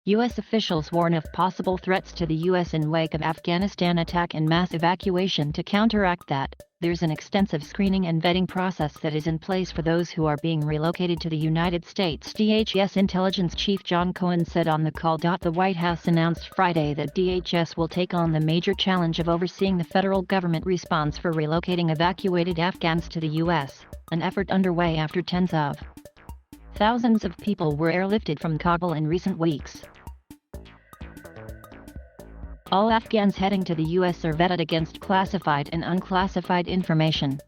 U.S. officials warn of possible threats to the U.S. in wake of Afghanistan attack and mass evacuation. To counteract that, there's an extensive screening and vetting process that is in place for those who are being relocated to the United States. DHS Intelligence Chief John Cohen said on the call. The White House announced Friday that DHS will take on the major challenge of overseeing the federal government response for relocating evacuated Afghans to the U.S., an effort underway after tens of thousands of people were airlifted from Kabul in recent weeks. All Afghans heading to the U.S. are vetted against classified and unclassified information.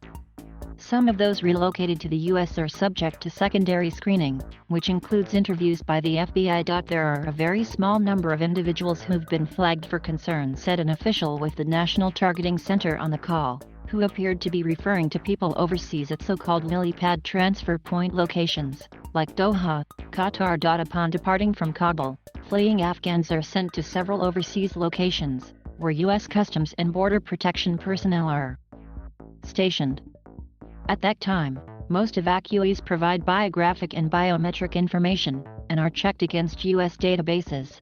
Some of those relocated to the U.S. are subject to secondary screening, which includes interviews by the FBI. There are a very small number of individuals who've been flagged for concern, said an official with the National Targeting Center on the call, who appeared to be referring to people overseas at so-called lily pad transfer point locations, like Doha, Qatar. Upon departing from Kabul, fleeing Afghans are sent to several overseas locations, where U.S. Customs and Border Protection personnel are stationed. At that time, most evacuees provide biographic and biometric information, and are checked against U.S. databases.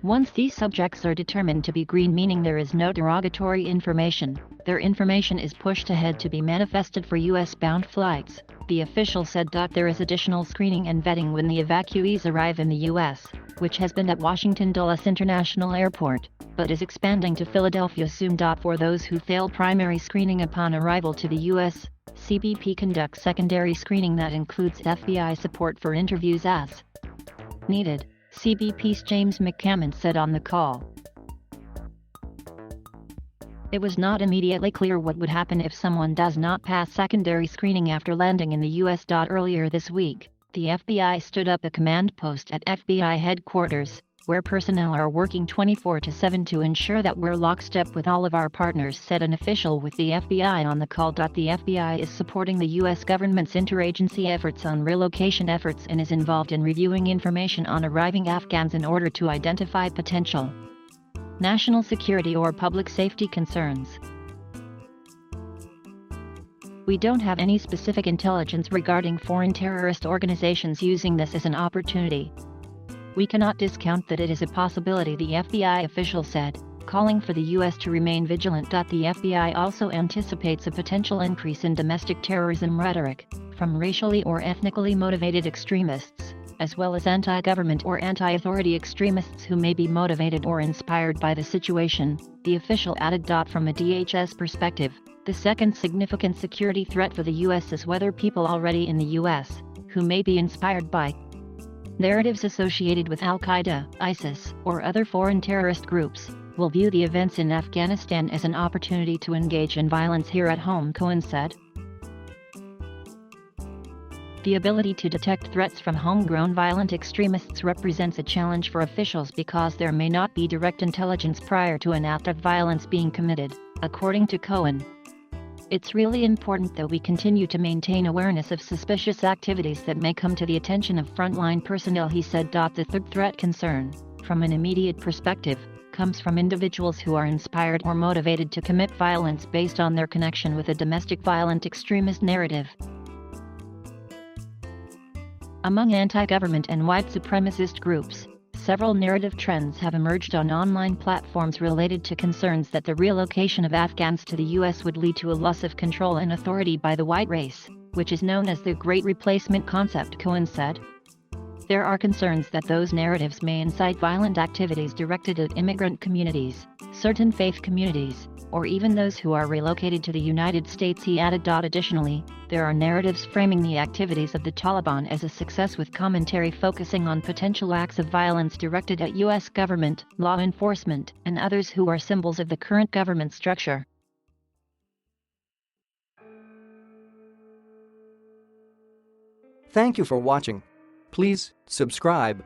Once these subjects are determined to be green, meaning there is no derogatory information, their information is pushed ahead to be manifested for U.S.-bound flights, the official said. There is additional screening and vetting when the evacuees arrive in the U.S., which has been at Washington Dulles International Airport, but is expanding to Philadelphia soon. For those who fail primary screening upon arrival to the U.S., CBP conducts secondary screening that includes FBI support for interviews as needed, CBP's James McCammon said on the call. It was not immediately clear what would happen if someone does not pass secondary screening after landing in the U.S. Earlier this week, the FBI stood up a command post at FBI headquarters, where personnel are working 24/7 to ensure that we're lockstep with all of our partners, said an official with the FBI on the call. The FBI is supporting the U.S. government's interagency efforts on relocation efforts and is involved in reviewing information on arriving Afghans in order to identify potential national security or public safety concerns. We don't have any specific intelligence regarding foreign terrorist organizations using this as an opportunity. We cannot discount that it is a possibility, the FBI official said, calling for the U.S. to remain vigilant. The FBI also anticipates a potential increase in domestic terrorism rhetoric from racially or ethnically motivated extremists, as well as anti-government or anti-authority extremists who may be motivated or inspired by the situation, the official added. From a DHS perspective, the second significant security threat for the U.S. is whether people already in the U.S., who may be inspired by narratives associated with Al-Qaeda, ISIS, or other foreign terrorist groups, will view the events in Afghanistan as an opportunity to engage in violence here at home, Cohen said. The ability to detect threats from homegrown violent extremists represents a challenge for officials because there may not be direct intelligence prior to an act of violence being committed, according to Cohen. It's really important that we continue to maintain awareness of suspicious activities that may come to the attention of frontline personnel, he said. The third threat concern, from an immediate perspective, comes from individuals who are inspired or motivated to commit violence based on their connection with a domestic violent extremist narrative. Among anti-government and white supremacist groups, several narrative trends have emerged on online platforms related to concerns that the relocation of Afghans to the U.S. would lead to a loss of control and authority by the white race, which is known as the Great Replacement concept, Cohen said. There are concerns that those narratives may incite violent activities directed at immigrant communities, certain faith communities, or even those who are relocated to the United States, he added. Additionally, there are narratives framing the activities of the Taliban as a success, with commentary focusing on potential acts of violence directed at U.S. government, law enforcement, and others who are symbols of the current government structure. Thank you for watching. Please subscribe